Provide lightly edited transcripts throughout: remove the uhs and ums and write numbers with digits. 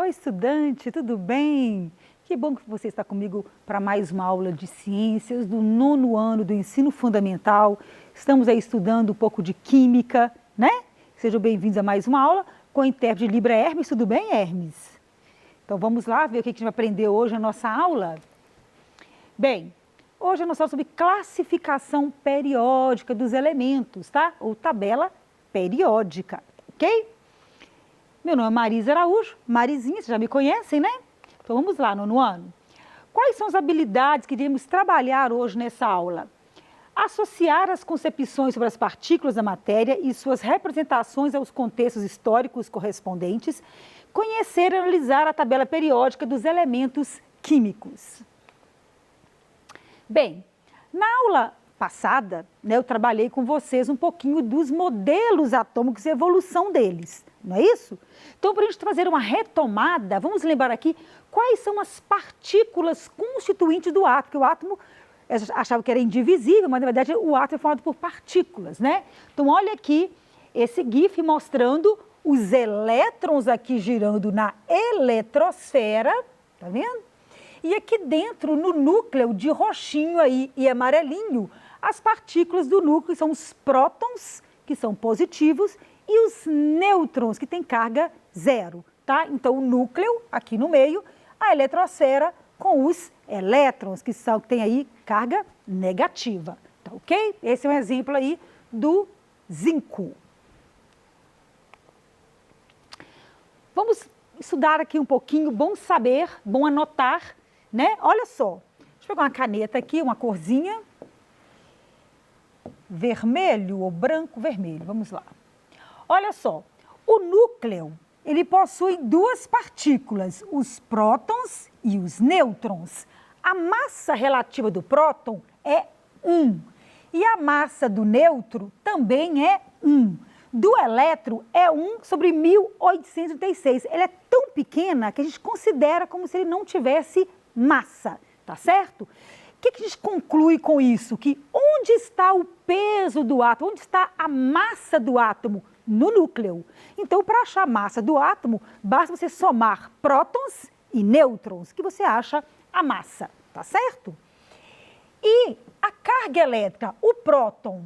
Oi, estudante, tudo bem? Que bom que você está comigo para mais uma aula de ciências do 9º ano do ensino fundamental. Estamos aí estudando um pouco de química, né? Sejam bem-vindos a mais uma aula com o intérprete de Libra Hermes. Tudo bem, Hermes? Então vamos lá ver o que a gente vai aprender hoje na nossa aula? Bem, hoje a nossa aula é sobre classificação periódica dos elementos, tá? Ou tabela periódica, ok? Meu nome é Marisa Araújo, Marizinha, vocês já me conhecem, né? Então vamos lá, 9º ano. Quais são as habilidades que iremos trabalhar hoje nessa aula? Associar as concepções sobre as partículas da matéria e suas representações aos contextos históricos correspondentes, conhecer e analisar a tabela periódica dos elementos químicos. Bem, na aula passada, né, eu trabalhei com vocês um pouquinho dos modelos atômicos e evolução deles, não é isso? Então, para a gente fazer uma retomada, vamos lembrar aqui quais são as partículas constituintes do átomo, porque o átomo, eu achava que era indivisível, mas na verdade o átomo é formado por partículas, né? Então, olha aqui esse GIF mostrando os elétrons aqui girando na eletrosfera, tá vendo? E aqui dentro, no núcleo de roxinho aí e amarelinho, as partículas do núcleo são os prótons, que são positivos, e os nêutrons, que têm carga zero, tá? Então, o núcleo, aqui no meio, a eletrosfera com os elétrons, que têm aí carga negativa, tá ok? Esse é um exemplo aí do zinco. Vamos estudar aqui um pouquinho, bom saber, bom anotar, né? Olha só, deixa eu pegar uma caneta aqui, uma corzinha, vermelho ou branco, vermelho, vamos lá. Olha só, o núcleo, ele possui duas partículas, os prótons e os nêutrons. A massa relativa do próton é 1 e a massa do nêutron também é 1. Do elétron é 1 sobre 1836. Ela é tão pequena que a gente considera como se ele não tivesse massa, tá certo? O que a gente conclui com isso? Que onde está o peso do átomo? Onde está a massa do átomo? No núcleo. Então, para achar a massa do átomo, basta você somar prótons e nêutrons, que você acha a massa, tá certo? E a carga elétrica, o próton,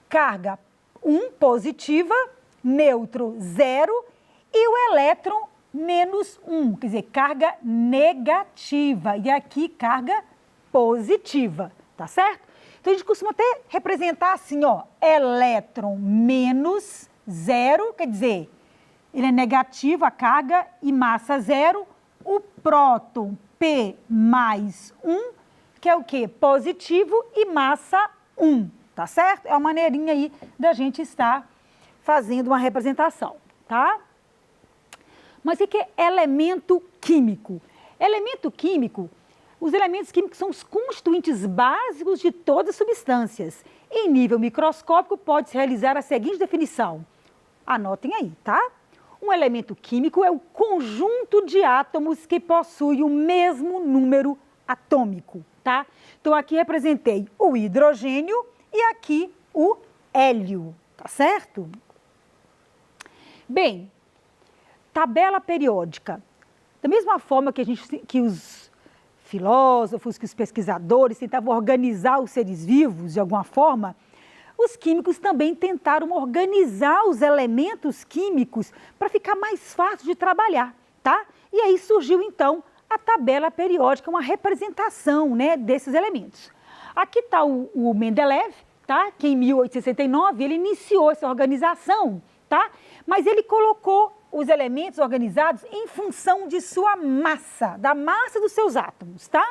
carga 1 positiva, nêutron 0 e o elétron menos 1, quer dizer, carga negativa. E aqui, carga positiva, tá certo? Então, a gente costuma até representar assim, ó, elétron menos 0, quer dizer, ele é negativo, a carga, e massa 0. O próton, P mais 1, que é o quê? Positivo, e massa 1, tá certo? É uma maneirinha aí da gente estar fazendo uma representação, tá? Mas o que é elemento químico? Elemento químico, os elementos químicos são os constituintes básicos de todas as substâncias. Em nível microscópico, pode-se realizar a seguinte definição. Anotem aí, tá? Um elemento químico é o conjunto de átomos que possui o mesmo número atômico, tá? Então, aqui representei o hidrogênio e aqui o hélio, tá certo? Bem, tabela periódica. Da mesma forma que os filósofos, que os pesquisadores tentavam organizar os seres vivos de alguma forma, os químicos também tentaram organizar os elementos químicos para ficar mais fácil de trabalhar, tá? E aí surgiu então a tabela periódica, uma representação, né, desses elementos. Aqui está o Mendeleev, tá? Que em 1869 ele iniciou essa organização, tá? Mas ele colocou os elementos organizados em função de sua massa, da massa dos seus átomos, tá?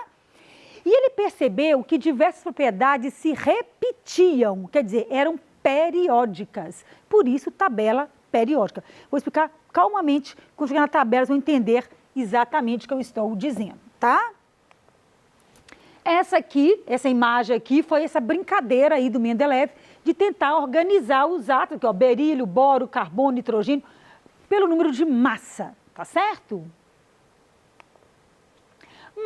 E ele percebeu que diversas propriedades se repetiam, quer dizer, eram periódicas. Por isso, tabela periódica. Vou explicar calmamente, quando chegar na tabela, vocês vão entender exatamente o que eu estou dizendo, tá? Essa imagem aqui foi essa brincadeira aí do Mendeleev de tentar organizar os átomos, que é o berílio, boro, carbono, nitrogênio, pelo número de massa, tá certo?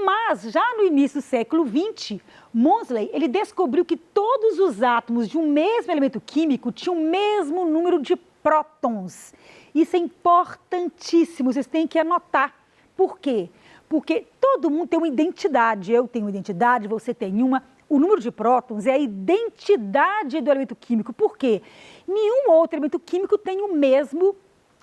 Mas, já no início do século XX, Moseley, ele descobriu que todos os átomos de um mesmo elemento químico tinham o mesmo número de prótons. Isso é importantíssimo, vocês têm que anotar. Por quê? Porque todo mundo tem uma identidade. Eu tenho uma identidade, você tem uma. O número de prótons é a identidade do elemento químico. Por quê? Nenhum outro elemento químico tem o mesmo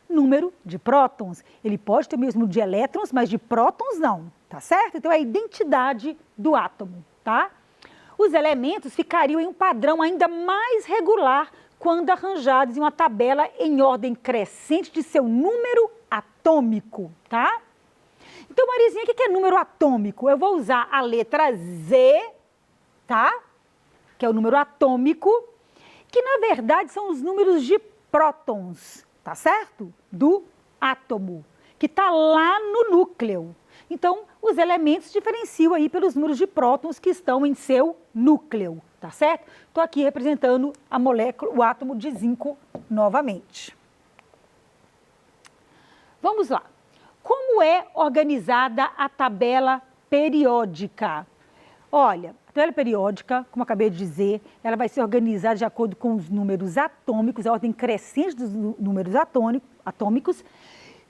número de prótons. Ele pode ter o mesmo número de elétrons, mas de prótons não, tá certo? Então é a identidade do átomo, tá? Os elementos ficariam em um padrão ainda mais regular quando arranjados em uma tabela em ordem crescente de seu número atômico, tá? Então, Marizinha, o que é número atômico? Eu vou usar a letra Z, tá? Que é o número atômico, que na verdade são os números de prótons, tá certo? Do átomo, que está lá no núcleo. Então, os elementos diferenciam aí pelos números de prótons que estão em seu núcleo, tá certo? Estou aqui representando a molécula, o átomo de zinco novamente. Vamos lá. Como é organizada a tabela periódica? Olha, a tabela periódica, como eu acabei de dizer, ela vai ser organizada de acordo com os números atômicos, a ordem crescente dos números atômicos,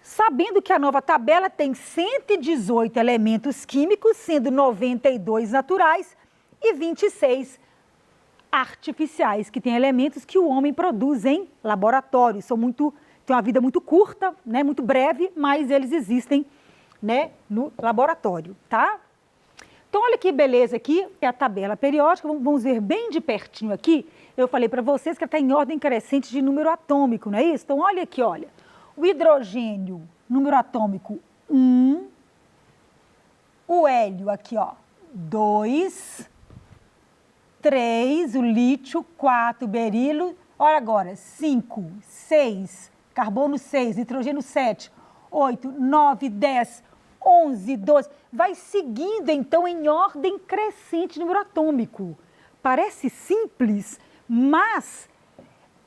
sabendo que a nova tabela tem 118 elementos químicos, sendo 92 naturais e 26 artificiais, que têm elementos que o homem produz em laboratório. Tem uma vida muito curta, né, muito breve, mas eles existem, né, no laboratório, tá? Então, olha que beleza aqui, é a tabela periódica, vamos ver bem de pertinho aqui. Eu falei para vocês que ela está em ordem crescente de número atômico, não é isso? Então, olha aqui, olha. O hidrogênio, número atômico 1, o hélio aqui, ó, 2, 3, o lítio, 4, o berilo, olha agora, 5, 6, carbono 6, nitrogênio 7, 8, 9, 10, 11, 12, vai seguindo então em ordem crescente número atômico. Parece simples, mas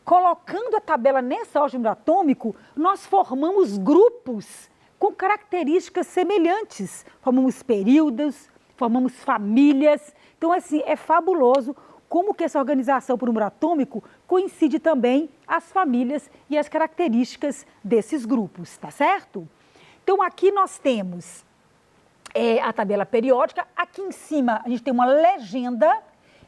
colocando a tabela nessa ordem número atômico, nós formamos grupos com características semelhantes. Formamos períodos, formamos famílias. Então, assim, é fabuloso como que essa organização por número atômico coincide também as famílias e as características desses grupos, tá certo? Então, aqui nós temos a tabela periódica. Aqui em cima a gente tem uma legenda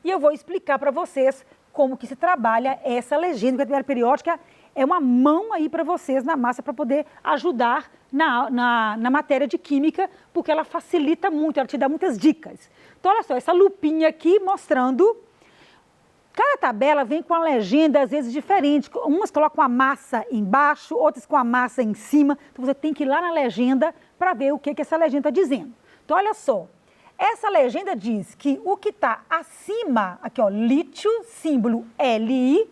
e eu vou explicar para vocês como que se trabalha essa legenda, porque a tabela periódica é uma mão aí para vocês na massa para poder ajudar na matéria de química, porque ela facilita muito, ela te dá muitas dicas. Então, olha só, essa lupinha aqui mostrando. Cada tabela vem com uma legenda, às vezes, diferente. Umas colocam a massa embaixo, outras com a massa em cima. Então, você tem que ir lá na legenda para ver o que essa legenda está dizendo. Então, olha só. Essa legenda diz que o que está acima, aqui ó, lítio, símbolo Li,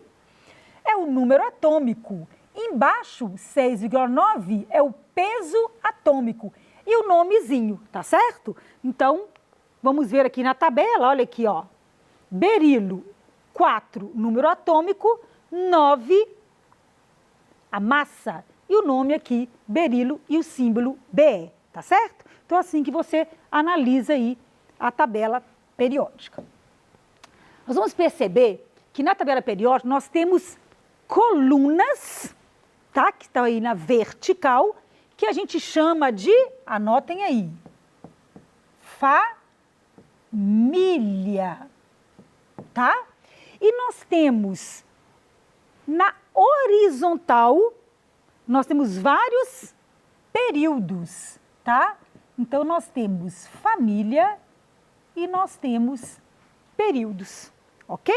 é o número atômico. Embaixo, 6,9 é o peso atômico. E o nomezinho, tá certo? Então, vamos ver aqui na tabela, olha aqui, ó. Berilo, 4, número atômico, 9, a massa. E o nome aqui, berilo, e o símbolo Be, tá certo? Então, assim que você analisa aí a tabela periódica. Nós vamos perceber que na tabela periódica nós temos colunas, tá? Que estão aí na vertical, que a gente chama de, anotem aí, família, tá? E nós temos na horizontal, nós temos vários períodos, tá? Então, nós temos família e nós temos períodos, ok?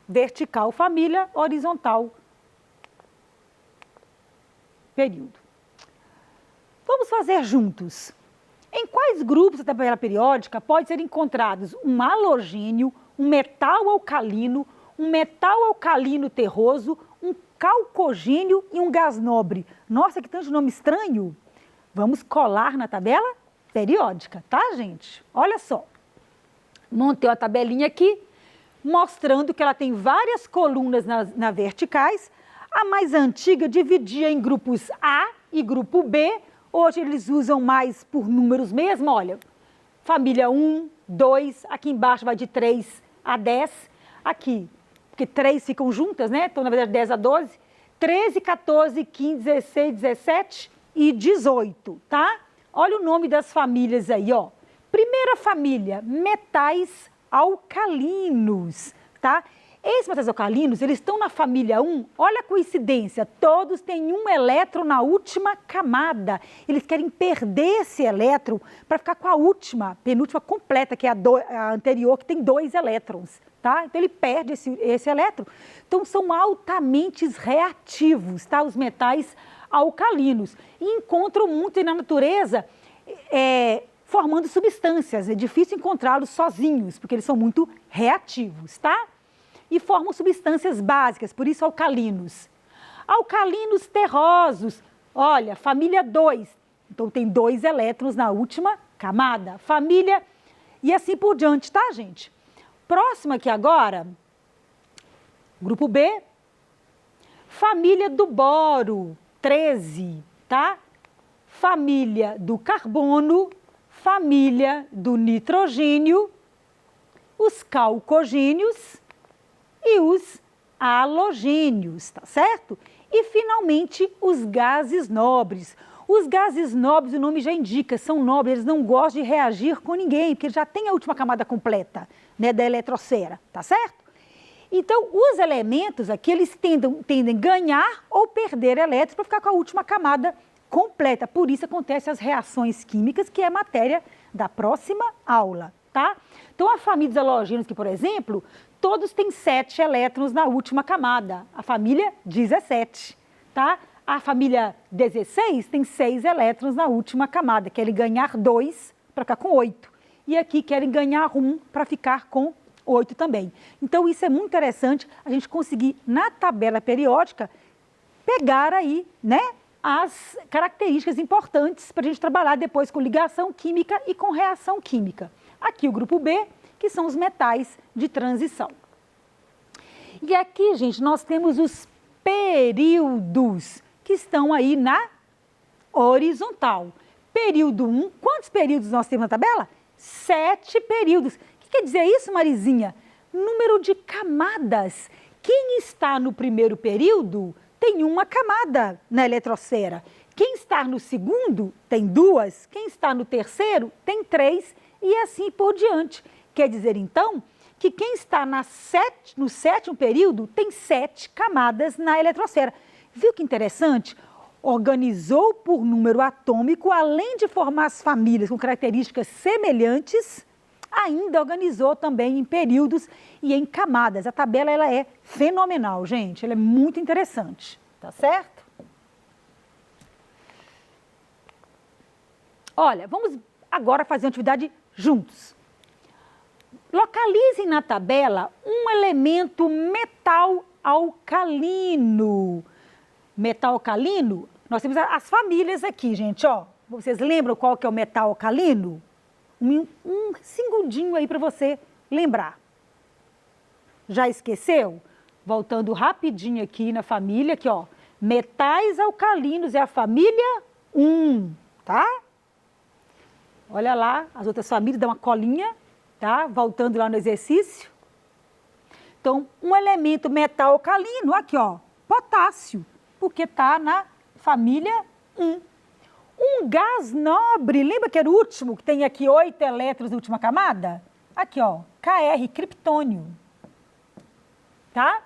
Vertical, família, horizontal, período. Vamos fazer juntos. Em quais grupos da tabela periódica pode ser encontrados um halogênio, um metal alcalino terroso, um calcogênio e um gás nobre? Nossa, que tanto de nome estranho! Vamos colar na tabela periódica, tá, gente? Olha só. Montei uma tabelinha aqui, mostrando que ela tem várias colunas na verticais. A mais antiga dividia em grupos A e grupo B. Hoje eles usam mais por números mesmo, olha. Família 1, 2, aqui embaixo vai de 3 a 10. Aqui, porque 3 ficam juntas, né? Então, na verdade, 10 a 12. 13, 14, 15, 16, 17 e 18, tá? Olha o nome das famílias aí, ó. Primeira família, metais alcalinos, tá? Esses metais alcalinos, eles estão na família 1, olha a coincidência, todos têm um elétron na última camada. Eles querem perder esse elétron para ficar com a última, penúltima completa, que é a anterior, que tem 2 elétrons, tá? Então ele perde esse elétron. Então são altamente reativos, tá? Os metais alcalinos. E encontram muito na natureza, formando substâncias. É difícil encontrá-los sozinhos, porque eles são muito reativos, tá? E formam substâncias básicas, por isso alcalinos. Alcalinos terrosos, olha, família 2, então tem 2 elétrons na última camada. Família, e assim por diante, tá, gente? Próximo aqui agora, grupo B, família do boro, 13, tá? Família do carbono, família do nitrogênio, os calcogênios e os halogênios, tá certo? E, finalmente, os gases nobres. Os gases nobres, o nome já indica, são nobres, eles não gostam de reagir com ninguém, porque eles já têm a última camada completa, né, da eletrosfera, tá certo? Então, os elementos aqui, eles tendem a ganhar ou perder elétrons para ficar com a última camada completa. Por isso acontecem as reações químicas, que é matéria da próxima aula, tá? Então, a família dos halogênios, que, por exemplo, todos têm 7 elétrons na última camada. A família 17, tá? A família 16 tem 6 elétrons na última camada. Querem ganhar 2 para ficar com 8. E aqui querem ganhar 1 para ficar com 8 também. Então, isso é muito interessante, a gente conseguir, na tabela periódica, pegar aí, né, as características importantes para a gente trabalhar depois com ligação química e com reação química. Aqui o grupo B, que são os metais de transição. E aqui, gente, nós temos os períodos que estão aí na horizontal. Período 1, quantos períodos nós temos na tabela? 7 períodos. O que quer dizer isso, Marizinha? Número de camadas. Quem está no primeiro período tem uma camada na eletrosfera. Quem está no segundo tem 2. Quem está no terceiro tem 3 e assim por diante. Quer dizer, então, que quem está no 7º período tem 7 camadas na eletrosfera. Viu que interessante? Organizou por número atômico, além de formar as famílias com características semelhantes, ainda organizou também em períodos e em camadas. A tabela ela é fenomenal, gente. Ela é muito interessante, tá certo? Olha, vamos agora fazer uma atividade juntos. Localizem na tabela um elemento metal alcalino. Metal alcalino, nós temos as famílias aqui, gente, ó. Vocês lembram qual que é o metal alcalino? Um segundinho aí para você lembrar. Já esqueceu? Voltando rapidinho aqui na família, aqui, ó. Metais alcalinos é a família 1, tá? Olha lá, as outras famílias, dá uma colinha, tá? Voltando lá no exercício. Então, um elemento metal alcalino, aqui, ó, potássio, porque está na família 1. Um gás nobre, lembra que era o último, que tem aqui 8 elétrons na última camada? Aqui, ó, Kr, criptônio. Tá?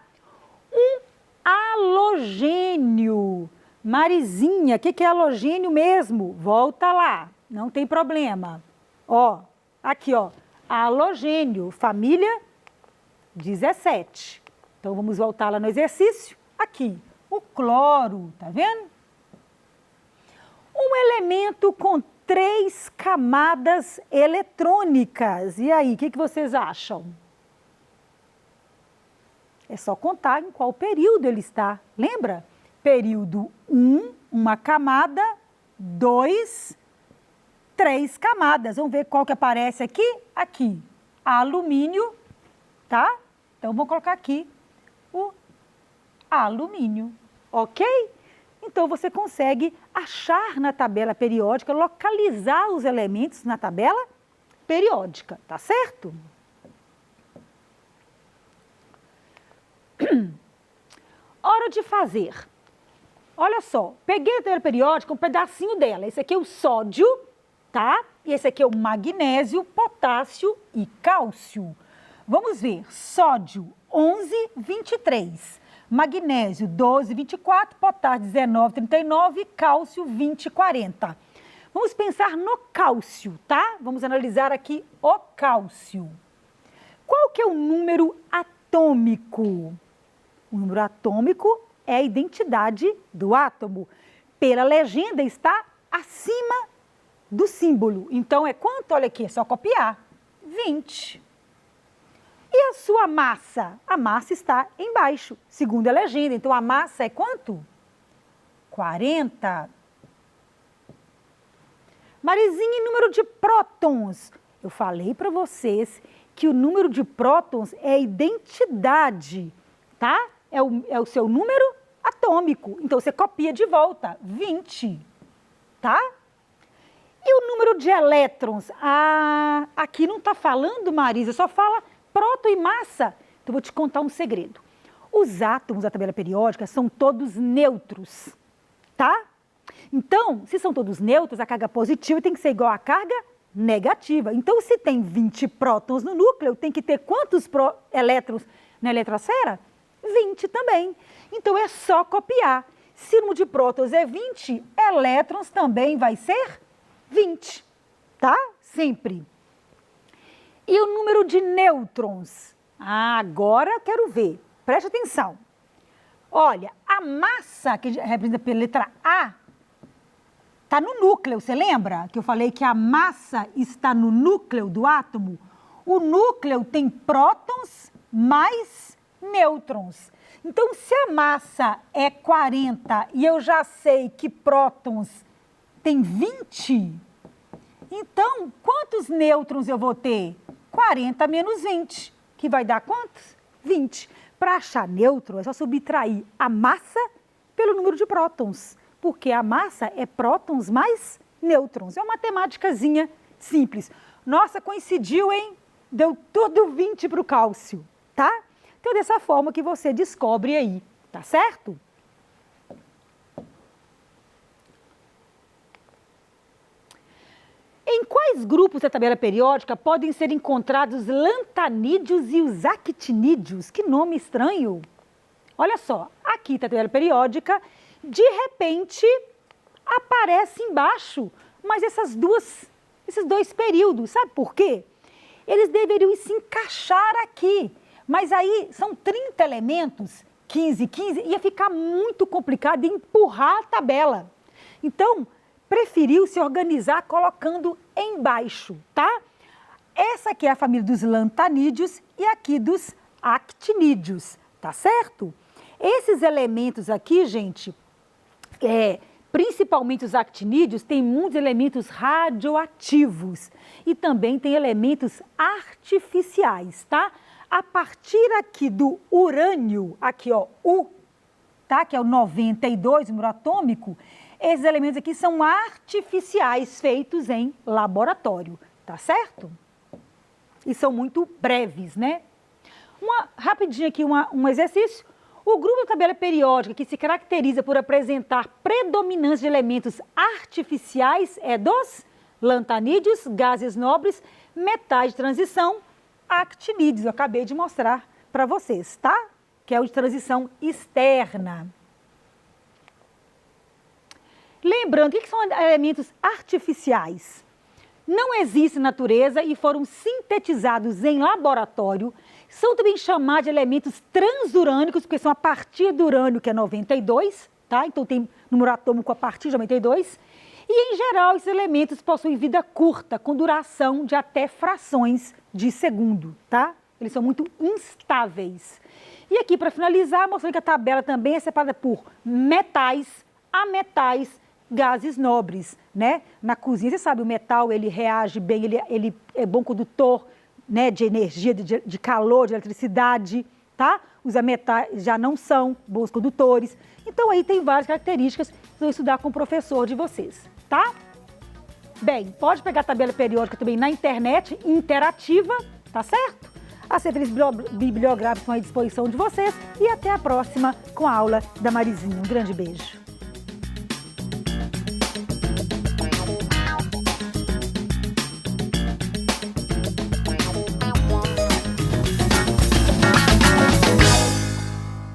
Um halogênio. Marizinha, o que é halogênio mesmo? Volta lá, não tem problema. Ó, aqui, ó, halogênio, família 17. Então, vamos voltar lá no exercício. Aqui, o cloro, tá vendo? Um elemento com 3 camadas eletrônicas. E aí, o que vocês acham? É só contar em qual período ele está. Lembra? Período 1, uma camada, 2, 3 camadas. Vamos ver qual que aparece aqui? Aqui, alumínio, tá? Então, vou colocar aqui o alumínio, ok? Então, você consegue achar na tabela periódica, localizar os elementos na tabela periódica, tá certo? Hora de fazer olha só, peguei a tabela periódica, um pedacinho dela. Esse aqui é o sódio, tá? E esse aqui é o magnésio, potássio e cálcio. Vamos ver, sódio 11,23, magnésio 12,24, potássio 19,39 e cálcio 20,40. Vamos pensar no cálcio, tá? Vamos analisar aqui o cálcio. Qual que é o número atômico? O número atômico é a identidade do átomo. Pela legenda está acima do símbolo. Então é quanto? Olha aqui, é só copiar. 20. E a sua massa? A massa está embaixo, segundo a legenda. Então a massa é quanto? 40. Marizinha, e número de prótons? Eu falei para vocês que o número de prótons é a identidade, tá? É o seu número atômico. Então você copia de volta, 20, tá? E o número de elétrons? Ah, aqui não está falando, Marisa, só fala próton e massa. Então vou te contar um segredo. Os átomos da tabela periódica são todos neutros, tá? Então, se são todos neutros, a carga positiva tem que ser igual à carga negativa. Então, se tem 20 prótons no núcleo, tem que ter quantos elétrons na eletrosfera? 20 também. Então, é só copiar. Se o número de prótons é 20, elétrons também vai ser 20, tá? Sempre. E o número de nêutrons? Ah, agora eu quero ver. Preste atenção. Olha, a massa, que representa pela letra A, está no núcleo, você lembra? Que eu falei que a massa está no núcleo do átomo? O núcleo tem prótons mais nêutrons. Então, se a massa é 40 e eu já sei que prótons tem 20, então, quantos nêutrons eu vou ter? 40 menos 20, que vai dar quantos? 20. Para achar nêutron, é só subtrair a massa pelo número de prótons, porque a massa é prótons mais nêutrons. É uma matemáticazinha simples. Nossa, coincidiu, hein? Deu tudo 20 para o cálcio, tá? Então, dessa forma que você descobre aí, tá certo? Em quais grupos da tabela periódica podem ser encontrados os lantanídeos e os actinídeos? Que nome estranho! Olha só, aqui está a tabela periódica, de repente aparece embaixo, mas esses dois períodos, sabe por quê? Eles deveriam se encaixar aqui, mas aí são 30 elementos, 15, ia ficar muito complicado empurrar a tabela. Então, preferiu se organizar colocando embaixo, tá? Essa aqui é a família dos lantanídeos e aqui dos actinídeos, tá certo? Esses elementos aqui, gente, principalmente os actinídeos, tem muitos elementos radioativos e também tem elementos artificiais, tá? A partir aqui do urânio, aqui ó, tá? Que é o 92, o número atômico, esses elementos aqui são artificiais, feitos em laboratório, tá certo? E são muito breves, né? Rapidinho aqui, um exercício. O grupo da tabela periódica que se caracteriza por apresentar predominância de elementos artificiais é dos lantanídeos, gases nobres, metais de transição, actinídeos. Eu acabei de mostrar para vocês, tá? Que é o de transição externa. Lembrando, o que são elementos artificiais? Não existem na natureza e foram sintetizados em laboratório. São também chamados de elementos transurânicos, porque são a partir do urânio, que é 92, tá? Então tem número atômico a partir de 92. E, em geral, esses elementos possuem vida curta, com duração de até frações de segundo, tá? Eles são muito instáveis. E aqui, para finalizar, mostrando que a tabela também é separada por metais, ametais, gases nobres, né? Na cozinha, você sabe, o metal, ele reage bem, ele é bom condutor, né, de energia, de calor, de eletricidade, tá? Os ametais já não são bons condutores. Então, aí tem várias características que vocês vão estudar com o professor de vocês, tá? Bem, pode pegar a tabela periódica também na internet, interativa, tá certo? As referências bibliográficas estão à disposição de vocês e até a próxima com a aula da Marizinha. Um grande beijo.